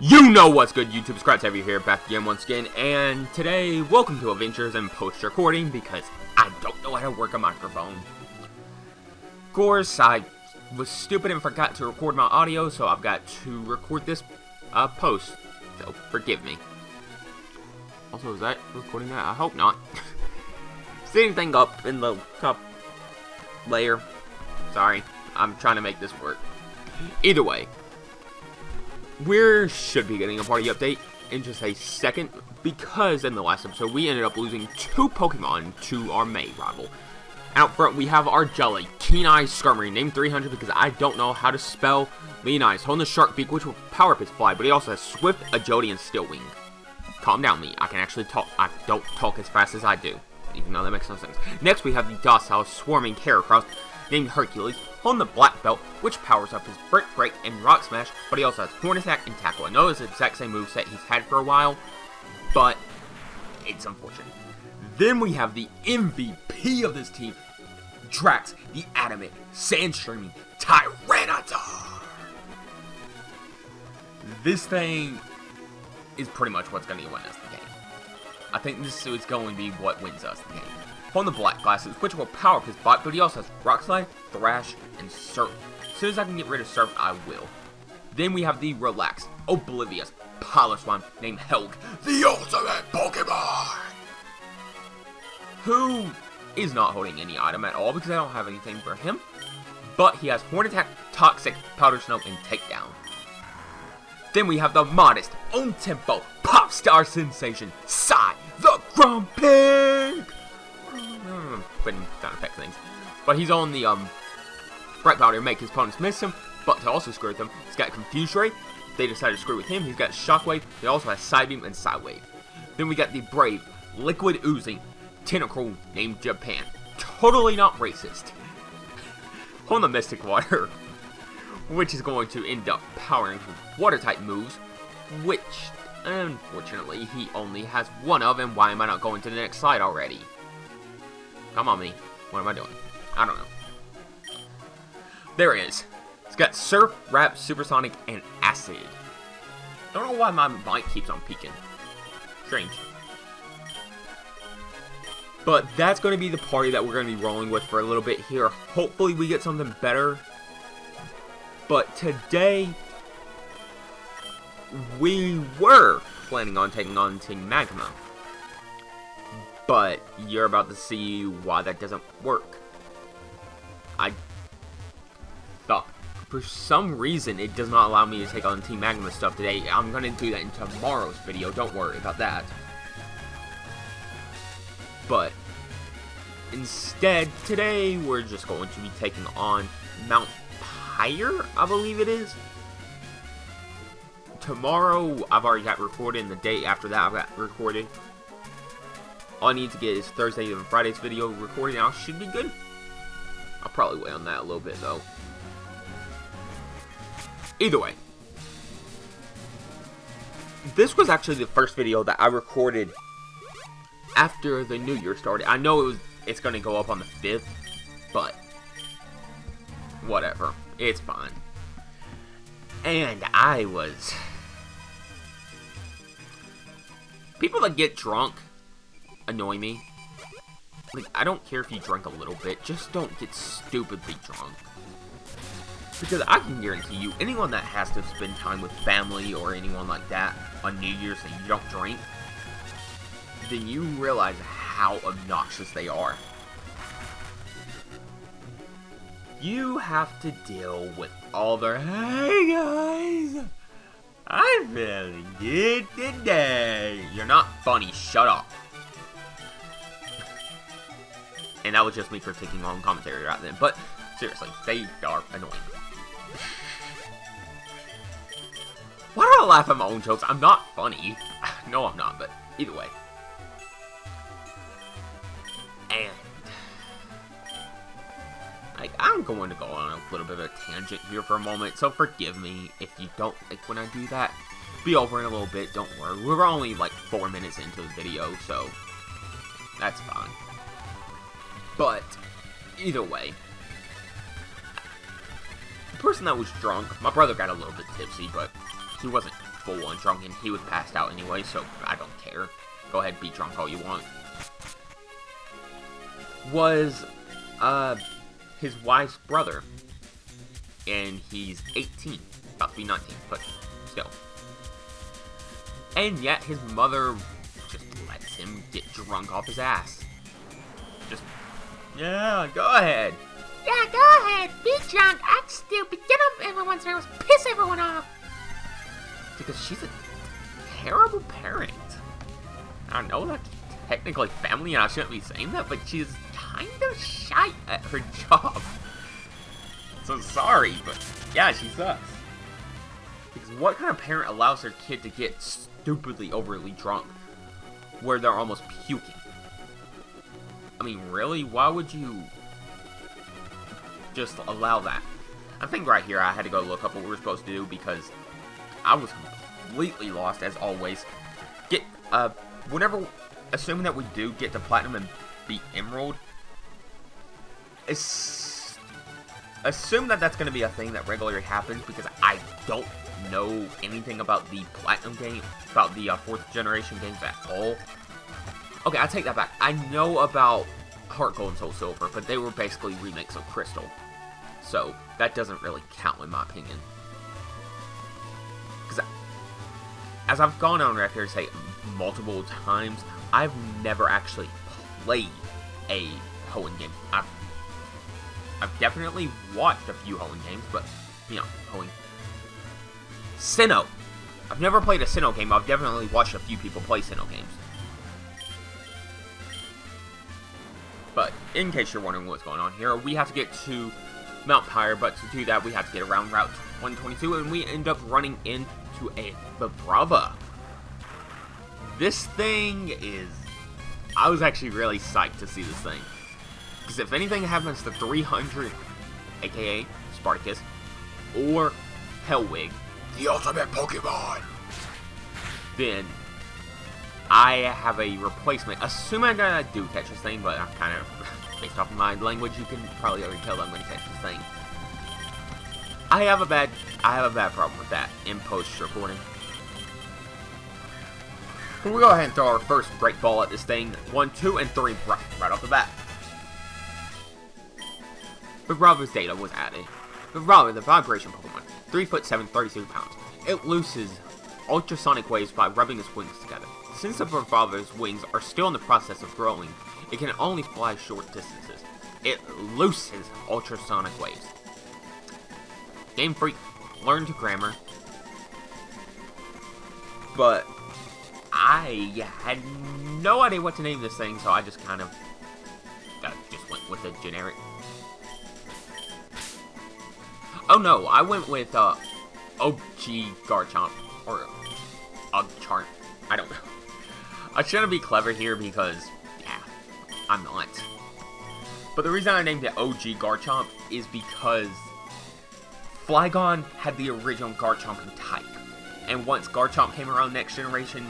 You know what's good, YouTube? Scratch here, back again once again, and today, welcome to Adventures in Post-Recording, because I don't know how to work a microphone. Of course, I was stupid and forgot to record my audio, so I've got to record this post, so forgive me. Also, is that recording that? I hope not. Is anything up in the top layer? Sorry, I'm trying to make this work. Either way, we should be getting a party update in just a second, because in the last episode we ended up losing 2 Pokemon to our May rival. Out front we have our Jelly, Keen Eye Skirmary, named 300 because I don't know how to spell Lean Eyes, holding the Shark Beak, which will power up his fly, but he also has Swift, Agility, and Steel Wing. Calm down, Lee. I can actually talk. I don't talk as fast as I do, even though that makes no sense. Next we have the Docile Swarming Heracross, named Hercules, holding the Black Belt, which powers up his Brick Break and Rock Smash, but he also has Horn Attack and Tackle. I know it's the exact same moveset he's had for a while, but it's unfortunate. Then we have the MVP of this team, Drax, the Adamant Sandstreaming Tyranitar. This thing is pretty much what's going to win us the game. I think this is going to be what wins us the game. On the Black Glasses, which will power up his bot, but he also has Rock Slide, Thrash, and Surf. As soon as I can get rid of Surf, I will. Then we have the relaxed, oblivious Piloswine named Helg, the ultimate Pokemon! Who is not holding any item at all because I don't have anything for him. But he has Horn Attack, Toxic, Powder Snow, and Takedown. Then we have the modest, on-tempo, pop star sensation, Psy, the Grumpig! Putting sound effect things. But he's on the Bright Powder to make his opponents miss him, but to also screw with them, he's got Confuse Ray. They decided to screw with him. He's got Shockwave. He also has Psybeam and Psywave. Then we got the brave, liquid oozing Tentacruel named Japan. Totally not racist. On the Mystic Water, which is going to end up powering water type moves, which unfortunately he only has one of, and why am I not going to the next slide already? Come on, me. What am I doing? I don't know. There it is. It's got Surf, Rap, Supersonic, and Acid. Don't know why my mic keeps on peaking. Strange. But that's going to be the party that we're going to be rolling with for a little bit here. Hopefully we get something better. But today, we were planning on taking on Team Magma. But you're about to see why that doesn't work. I thought, for some reason, it does not allow me to take on Team Magma stuff today. I'm going to do that in tomorrow's video. Don't worry about that. But instead, today, we're just going to be taking on Mount Pyre, I believe it is. Tomorrow, I've already got recorded, and the day after that, I've got recorded. All I need to get is Thursday and Friday's video recorded, and I should be good. I'll probably wait on that a little bit, though. Either way, this was actually the first video that I recorded after the New Year started. I know it's going to go up on the 5th, but whatever. It's fine. And I was... People that get drunk annoy me. Like, I don't care if you drink a little bit, just don't get stupidly drunk. Because I can guarantee you, anyone that has to spend time with family or anyone like that on New Year's and you don't drink, then you realize how obnoxious they are. You have to deal with all their, "Hey guys, I'm feeling good today." You're not funny, shut up. And that was just me critiquing on commentary right then. But, seriously, they are annoying. Why do I laugh at my own jokes? I'm not funny. No, I'm not, but either way. And, like, I'm going to go on a little bit of a tangent here for a moment, so forgive me if you don't like when I do that. Be over in a little bit, don't worry. We're only, like, 4 minutes into the video, so that's fine. But, either way, the person that was drunk, my brother got a little bit tipsy, but he wasn't full on drunk, and he was passed out anyway, so I don't care. Go ahead, be drunk all you want. Was, his wife's brother. And he's 18, about to be 19, but still. And yet, his mother just lets him get drunk off his ass. Just, yeah, go ahead. Yeah, go ahead, be drunk, act stupid, get up everyone's nerves, piss everyone off. Because she's a terrible parent. I know that's technically family and I shouldn't be saying that, but she's kind of shy at her job. So sorry, but yeah, she sucks. Because what kind of parent allows their kid to get stupidly overly drunk where they're almost puking? I mean, really? Why would you just allow that? I think right here I had to go look up what we were supposed to do because I was completely lost as always. Whenever, assuming that we do get to Platinum and beat Emerald, assume that that's going to be a thing that regularly happens because I don't know anything about the Platinum game, about the 4th generation games at all. Okay, I take that back. I know about Heart Gold and Soul Silver, but they were basically remakes of Crystal. So, that doesn't really count in my opinion. Because as I've gone on record to say multiple times, I've never actually played a Hoenn game. I've definitely watched a few Hoenn games, but, you know, Hoenn. Sinnoh. I've never played a Sinnoh game, but I've definitely watched a few people play Sinnoh games. But, in case you're wondering what's going on here, we have to get to Mount Pyre, but to do that, we have to get around Route 122, and we end up running into the Brava. This thing is... I was actually really psyched to see this thing. Because if anything happens to 300, aka Spartacus, or Hellwig, the ultimate Pokemon, then I have a replacement. Assuming that I do catch this thing, but I'm kind of, based off of my language, you can probably already tell that I'm going to catch this thing. I have a bad problem with that in post-recording. We'll go ahead and throw our first Great Ball at this thing. 1, 2, and 3 right off the bat. Vibrava's data was added. Vibrava, the vibration Pokemon, 3 foot 7, 32 pounds. It looses ultrasonic waves by rubbing its wings together. Since the Vibrava's wings are still in the process of growing, it can only fly short distances. It looses ultrasonic waves. Game Freak learned grammar, but I had no idea what to name this thing, so I just kind of just went with a generic. Oh no, I went with OG Garchomp, or Ugcharm. I don't know. I shouldn't be clever here because, yeah, I'm not. But the reason I named it OG Garchomp is because Flygon had the original Garchomp type. And once Garchomp came around next generation,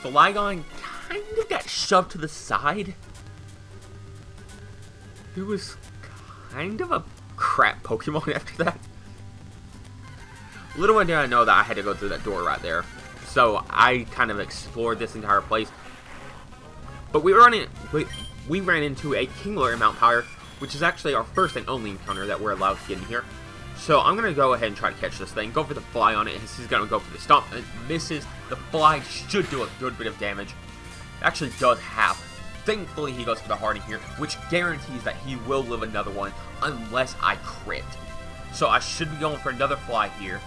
Flygon kind of got shoved to the side. It was kind of a crap Pokemon after that. Little did I know that I had to go through that door right there. So I kind of explored this entire place. But we ran into a Kingler in Mount Pyre, which is actually our first and only encounter that we're allowed to get in here. So I'm going to go ahead and try to catch this thing. Go for the fly on it. This is going to go for the stomp. It misses. The fly should do a good bit of damage. It actually does half. Thankfully, he goes for the Hardy here, which guarantees that he will live another one unless I crit. So I should be going for another fly here.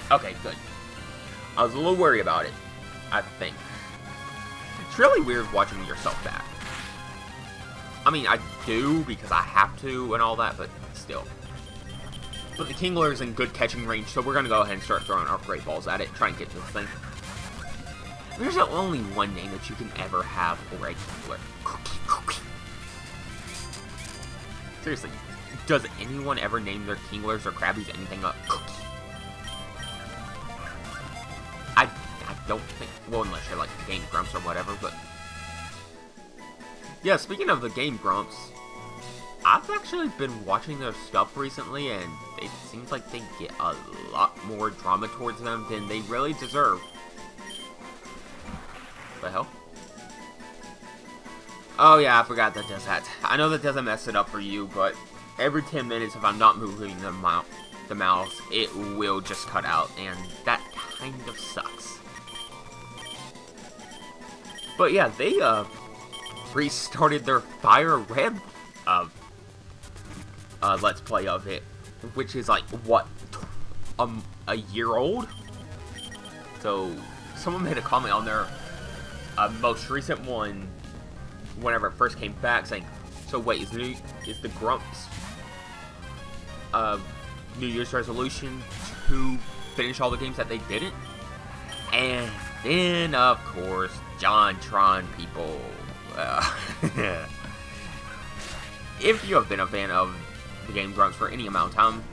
Okay, good. I was a little worried about it, I think. It's really weird watching yourself back. I mean, I do because I have to and all that, but still. But the Kingler is in good catching range, so we're going to go ahead and start throwing our Great Balls at it, try and get this thing. There's only one name that you can ever have for a Kingler. Cookie. Seriously, does anyone ever name their Kinglers or Krabbies anything up? Cookie. I don't think, well, unless you're like Game Grumps or whatever, but yeah, speaking of the Game Grumps, I've actually been watching their stuff recently, and it seems like they get a lot more drama towards them than they really deserve. What the hell? Oh yeah, I forgot that does that. I know that doesn't mess it up for you, but every 10 minutes if I'm not moving the mouse, it will just cut out, and that kind of sucks. But yeah, they restarted their Fire Red Let's Play of it, which is like, what, a year old? So, someone made a comment on their most recent one, whenever it first came back, saying, so wait, is the Grumps New Year's resolution to finish all the games that they didn't? And then, of course, JonTron people. If you have been a fan of the game Grumps for any amount of time,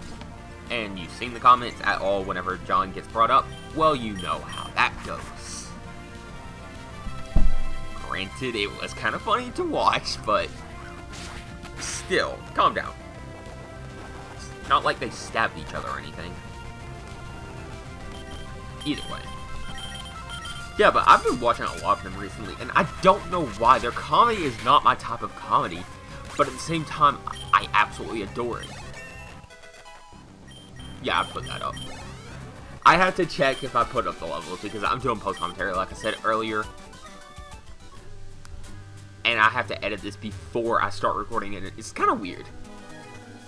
and you've seen the comments at all whenever John gets brought up, well, you know how that goes. Granted, it was kind of funny to watch, but still, calm down. It's not like they stabbed each other or anything. Either way. Yeah, but I've been watching a lot of them recently, and I don't know why. Their comedy is not my type of comedy, but at the same time, I absolutely adore it. Yeah, I put that up. I have to check if I put up the levels, because I'm doing post-commentary, like I said earlier. And I have to edit this before I start recording it. It's kind of weird.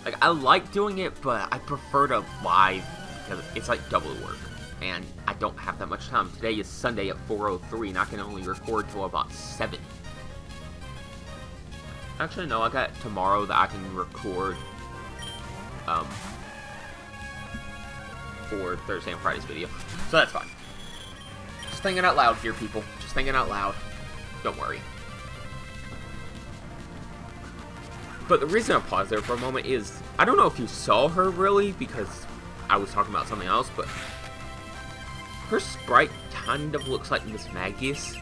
Like, I like doing it, but I prefer to live, because it's like double the work. And I don't have that much time. Today is Sunday at 4:03, and I can only record till about 7. Actually, no, I got tomorrow that I can record for Thursday and Friday's video. So that's fine. Just thinking out loud here, people. Just thinking out loud. Don't worry. But the reason I paused there for a moment is, I don't know if you saw her really, because I was talking about something else, but her sprite kind of looks like Miss Magius,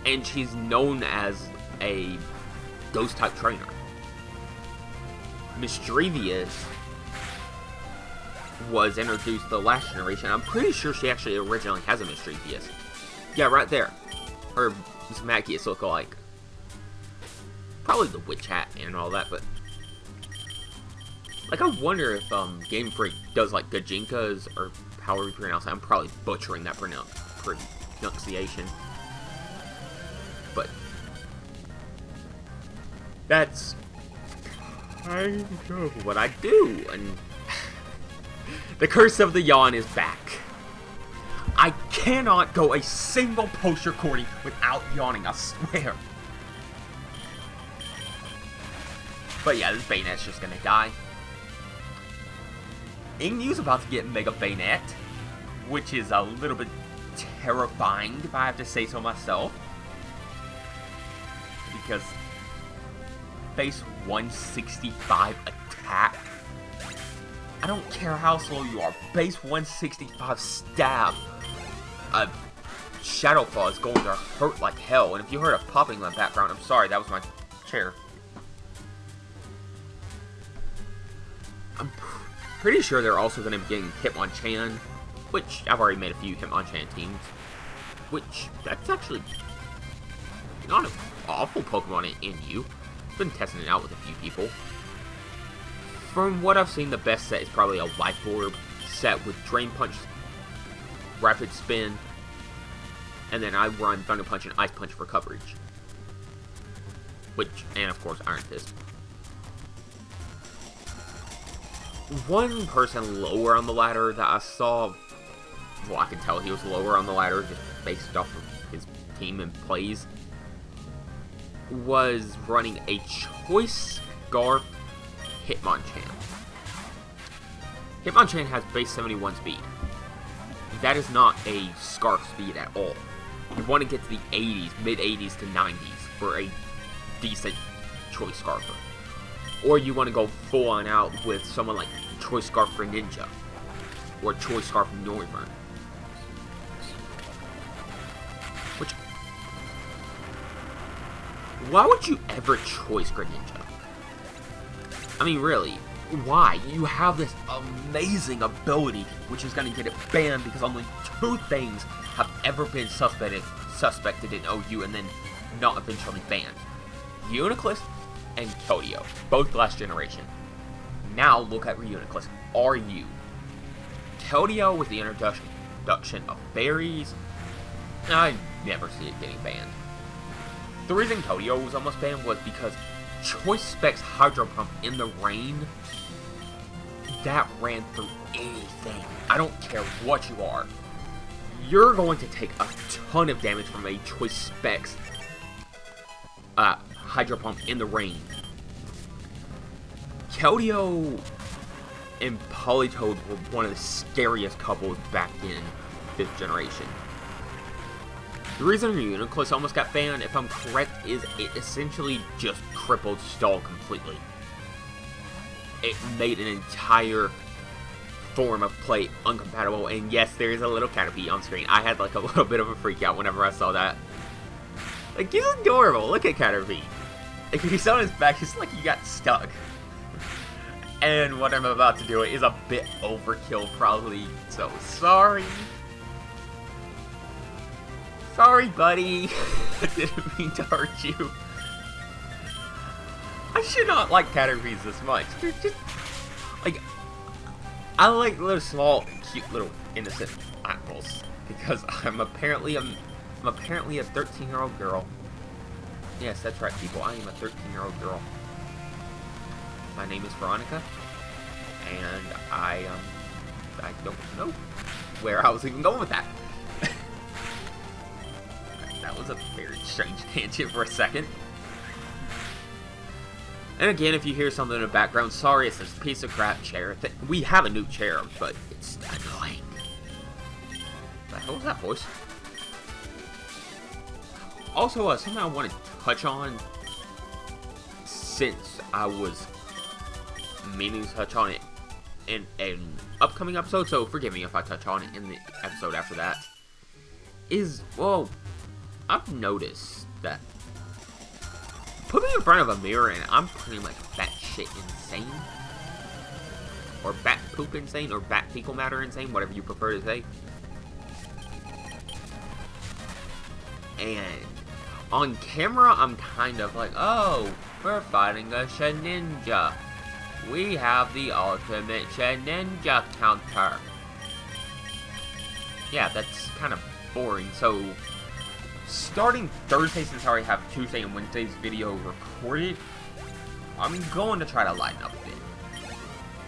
and she's known as a ghost-type trainer. Mischievous was introduced the last generation. I'm pretty sure she actually originally has a Mischievous. Yeah, right there. Her Miss Magius look alike. Probably the witch hat and all that, but like, I wonder if Game Freak does like Gajinkas, or however you pronounce it. I'm probably butchering that pronunciation. But that's kind of what I do, and the curse of the yawn is back. I cannot go a single post recording without yawning, I swear. But yeah, this Bayonet's just gonna die. Inyu's about to get Mega Bayonet, which is a little bit terrifying, if I have to say so myself. Because base 165 attack. I don't care how slow you are. Base 165 stab. Shadowfall is going to hurt like hell. And if you heard a popping in the background, I'm sorry, that was my chair. I'm pretty sure they're also going to be getting Hitmonchan, which I've already made a few Hitmonchan teams. Which, that's actually not an awful Pokemon in you. I've been testing it out with a few people. From what I've seen, the best set is probably a Life Orb set with Drain Punch, Rapid Spin, and then I run Thunder Punch and Ice Punch for coverage. Which, and of course, Iron Fist. One person lower on the ladder that I saw, well, I can tell he was lower on the ladder just based off of his team and plays, was running a Choice Scarf Hitmonchan. Hitmonchan has base 71 speed. That is not a Scarf speed at all. You want to get to the 80s, mid-80s to 90s for a decent Choice Scarfer. Or you want to go full on out with someone like Choice Scarf Greninja, or Choice Scarf Noivern. Which, why would you ever choice Greninja? I mean, really, why? You have this amazing ability, which is going to get it banned because only 2 things have ever been suspected in OU and then not eventually banned. Uniclus and Keldeo, both last generation. Now look at Uniclus. Are you? Keldeo with the introduction of berries, I never see it getting banned. The reason Keldeo was almost banned was because Choice Specs Hydro Pump in the rain, that ran through anything. I don't care what you are. You're going to take a ton of damage from a Choice Specs Hydro Pump in the rain. Keldeo and Politoed were one of the scariest couples back in 5th generation. The reason Uniclus almost got banned, if I'm correct, is it essentially just crippled Stall completely. It made an entire form of play uncompatible, and yes, there is a little Caterpie on screen. I had like a little bit of a freak out whenever I saw that. Like, he's adorable. Look at Caterpie. Like, he's on his back, he's like he got stuck. And what I'm about to do is a bit overkill, probably, so sorry. Sorry, buddy. I didn't mean to hurt you. I should not like Caterpies this much. They're just, like, I like little small, cute, little innocent animals because I'm apparently a 13-year-old girl. Yes, that's right, people. I am a 13-year-old girl. My name is Veronica, and I don't know where I was even going with that. That was a very strange tangent for a second. And again, if you hear something in the background, sorry, it's this piece of crap chair. We have a new chair, but it's annoying. What the hell was that voice? Also, something I want to touch on, since I was meaning to touch on it in an upcoming episode, so forgive me if I touch on it in the episode after that, is, well, I've noticed that put me in front of a mirror and I'm pretty much batshit insane. Or bat poop insane, or bat fecal matter insane, whatever you prefer to say. And on camera, I'm kind of like, oh, we're fighting a Sheninja. We have the ultimate Sheninja counter. Yeah, that's kind of boring, so starting Thursday, since I already have Tuesday and Wednesday's video recorded, I'm going to try to lighten up a bit.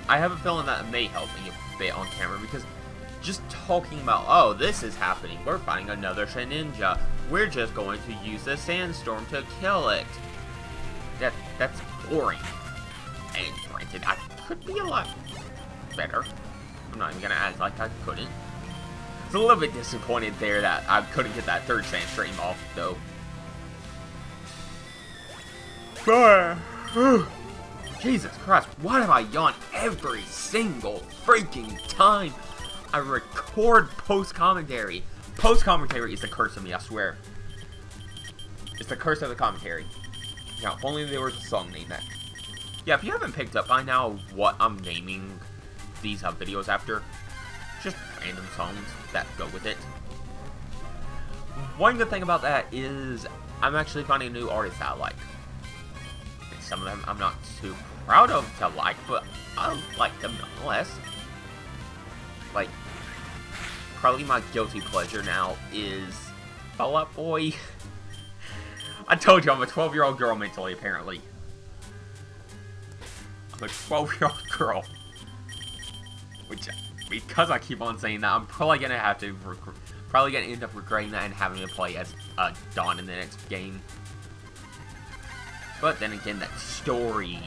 I have a feeling that it may help me a bit on camera, because just talking about, oh, this is happening, we're fighting another Sheninja, we're just going to use the Sandstorm to kill it. That's boring. And granted, I could be a lot better. I'm not even going to act like I couldn't. It's a little bit disappointed there that I couldn't get that third Sandstream off, though. Jesus Christ, why do I yawn every single freaking time I record post-commentary? Post-commentary is the curse of me, I swear. It's the curse of the commentary. Now, if only there was a song named that. Yeah, if you haven't picked up by now what I'm naming these videos after, just random songs that go with it. One good thing about that is I'm actually finding a new artist that I like. And some of them I'm not too proud of to like, but I like them nonetheless. Like, probably my guilty pleasure now is Fall Out Boy. I told you I'm a 12-year-old girl mentally, apparently. I'm a 12-year-old girl. Which, because I keep on saying that, I'm probably gonna have to, probably gonna end up regretting that and having to play as Dawn in the next game. But then again, that story,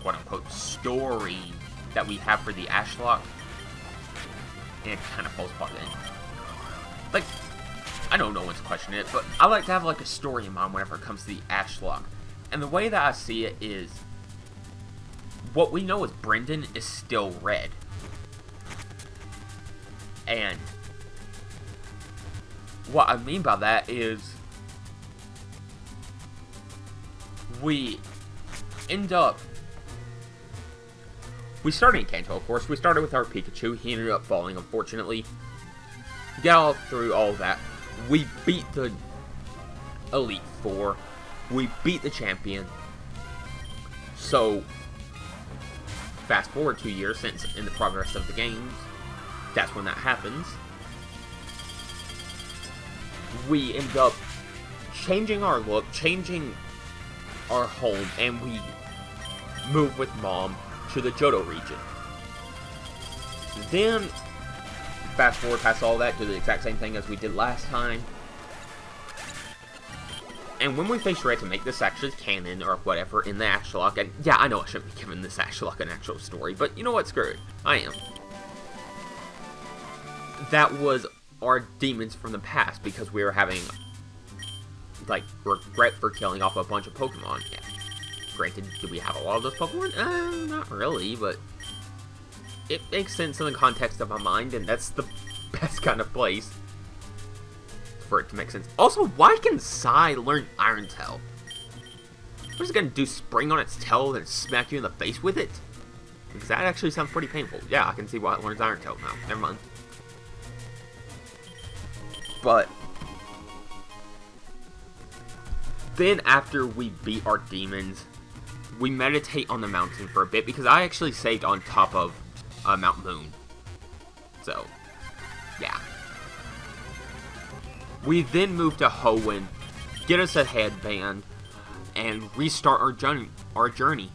quote-unquote story, that we have for the Ashlocke, it kind of falls apart then. Like, I know no one's questioning it, but I like to have like a story in mind whenever it comes to the Ashlocke. And the way that I see it is, what we know as Brendan is still red. And what I mean by that is we end up we started in Kanto, of course. We started with our Pikachu. He ended up falling, unfortunately. Got all through all of that. We beat the Elite Four. We beat the champion. So, fast forward 2 years since in the progress of the games. That's when that happens. We end up changing our look, changing our home, and we move with Mom to the Johto region. Then, fast forward past all that, do the exact same thing as we did last time. And when we face Red to make this actually canon or whatever in the Ashlocke, and yeah, I know I shouldn't be giving this Ashlocke an actual story, but you know what, screw it, I am. That was our demons from the past because we were having, like, regret for killing off a bunch of Pokemon. Yeah. Granted, do we have a lot of those Pokemon? Not really, but it makes sense in the context of my mind, and that's the best kind of place for it to make sense. Also, why can Psy learn Iron Tail? What is it gonna do, spring on its tail and smack you in the face with it? Because that actually sounds pretty painful. Yeah, I can see why it learns Iron Tail now. Never mind. But then after we beat our demons, we meditate on the mountain for a bit because I actually saved on top of Mount Moon. So, yeah. We then move to Hoenn, get us a headband, and restart our journey.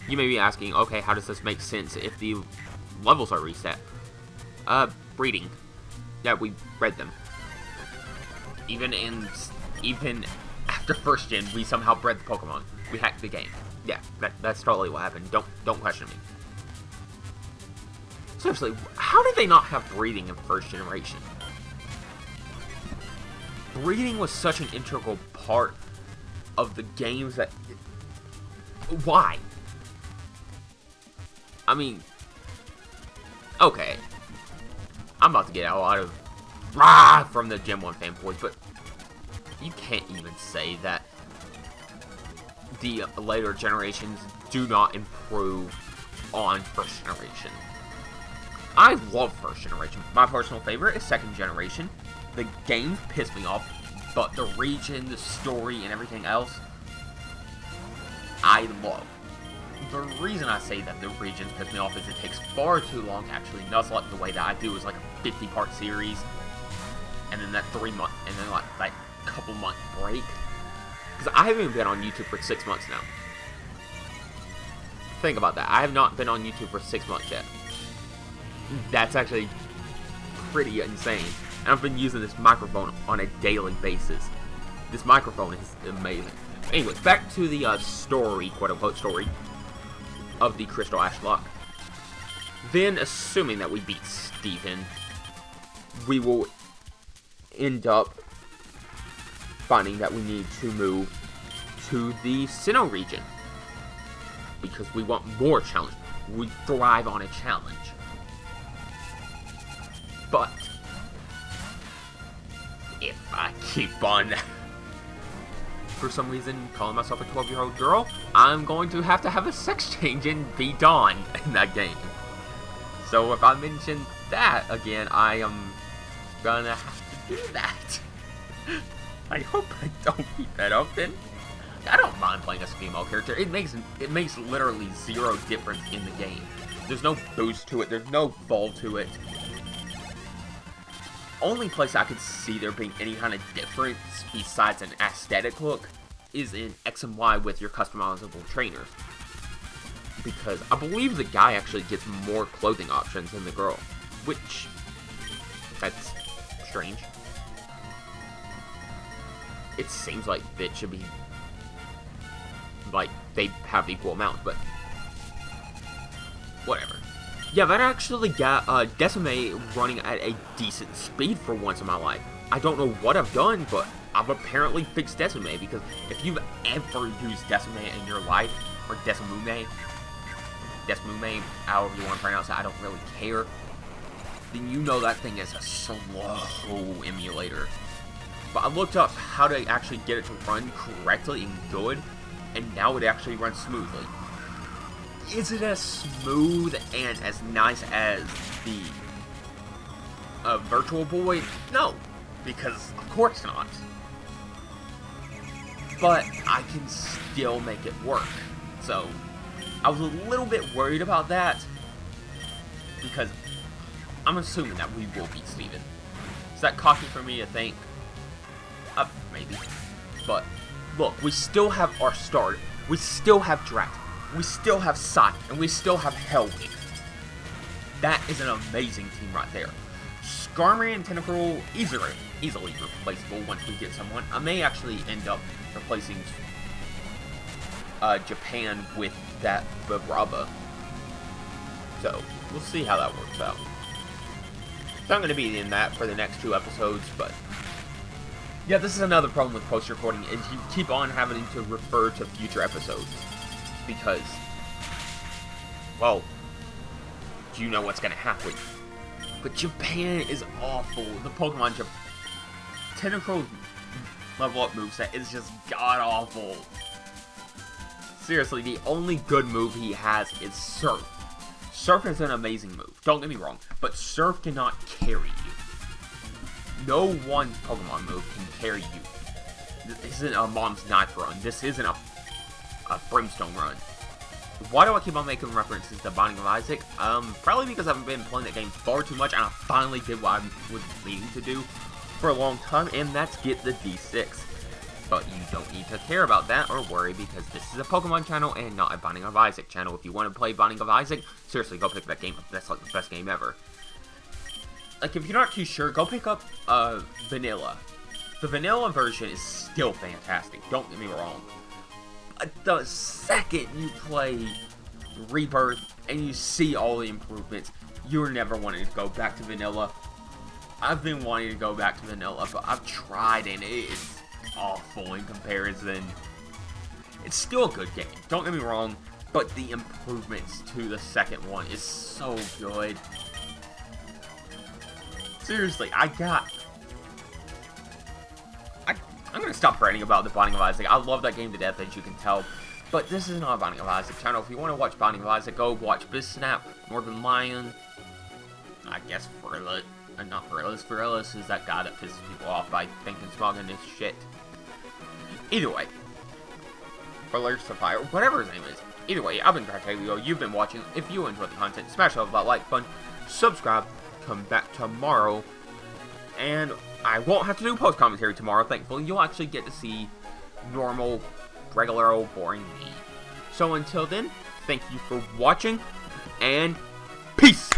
You may be asking, okay, how does this make sense if the levels are reset? Breeding. Yeah, we bred them. Even after first gen, we somehow bred the Pokemon. We hacked the game. Yeah, that's totally what happened. Don't question me. Seriously, how did they not have breeding in first generation? Breeding was such an integral part of the games that... Why? I mean... Okay. I'm about to get a lot of... Rah! From the Gen 1 fanboys, but... You can't even say that the later generations do not improve on first generation. I love first generation. My personal favorite is second generation. The games piss me off, but the region, the story, and everything else, I love. The reason I say that the regions piss me off is it takes far too long to actually nuzzle up the way that I do is like a 50-part series, and then that 3 month, and then like couple month break. Because I haven't even been on YouTube for 6 months now. Think about that. I have not been on YouTube for 6 months yet. That's actually pretty insane. And I've been using this microphone on a daily basis. This microphone is amazing. Anyways, back to the story, quote-unquote story, of the Crystal Ashlocke. Then, assuming that we beat Steven, we will end up finding that we need to move to the Sinnoh region. Because we want more challenge. We thrive on a challenge. But if I keep on, for some reason, calling myself a 12-year-old girl, I'm going to have a sex change and be Dawn in that game. So if I mention that again, I am gonna have to do that. I hope I don't keep that up then. I don't mind playing as a female character. It makes literally zero difference in the game. There's no boost to it. There's no fall to it. Only place I could see there being any kind of difference besides an aesthetic look is in X and Y with your customizable trainers. Because I believe the guy actually gets more clothing options than the girl. Which, that's strange. It seems like it should be, like, they have equal amounts, but whatever. Yeah, that actually got Decimate running at a decent speed for once in my life. I don't know what I've done, but I've apparently fixed Decimate, because if you've ever used Decimate in your life, or Decimume, however you want to pronounce it, I don't really care, then you know that thing is a slow emulator. But I looked up how to actually get it to run correctly and good, and now it actually runs smoothly. Is it as smooth and as nice as the Virtual Boy? No, because of course not. But I can still make it work. So, I was a little bit worried about that, because I'm assuming that we will beat Steven. Is that cocky for me to think? Maybe. But, look, we still have our start. We still have Drat. We still have Scythe. And we still have Hellwing. That is an amazing team right there. Skarmory and Tentacruel, easily replaceable once we get someone. I may actually end up replacing Japan with that Vibrava. So, we'll see how that works out. So I'm going to be in that for the next 2 episodes, but yeah, this is another problem with post-recording, is you keep on having to refer to future episodes, because, well, you know what's going to happen. But Japan is awful. The Pokemon Tentacruel's level up moveset is just god-awful. Seriously, the only good move he has is Surf. Surf is an amazing move, don't get me wrong, but Surf cannot carry you. No one Pokemon move can carry you. This isn't a Mom's Knife run. This isn't a Brimstone run. Why do I keep on making references to Binding of Isaac? Probably because I've been playing that game far too much, and I finally did what I was meaning to do for a long time, and that's get the D6. But you don't need to care about that or worry, because this is a Pokemon channel and not a Binding of Isaac channel. If you want to play Binding of Isaac, seriously, go pick that game up. That's like the best game ever. Like, if you're not too sure, go pick up Vanilla. The Vanilla version is still fantastic, don't get me wrong. The second you play Rebirth and you see all the improvements, you're never wanting to go back to Vanilla. I've been wanting to go back to Vanilla, but I've tried and it's awful in comparison. It's still a good game, don't get me wrong, but the improvements to the second one is so good. Seriously, I'm gonna stop ranting about the Binding of Isaac. I love that game to death, as you can tell. But this is not a Binding of Isaac channel. If you want to watch Binding of Isaac, go watch Biznap, Northern Lion, I guess Frayed. Not Frayed. Frayed is that guy that pisses people off by thinking smogging his shit. Either way. Frayed Sapphire, whatever his name is. Either way, I've been Cracktavio. You've been watching. If you enjoyed the content, smash that like button, subscribe, come back tomorrow, and I won't have to do post-commentary tomorrow, thankfully. You'll actually get to see normal, regular old boring me. So until then, thank you for watching, and peace!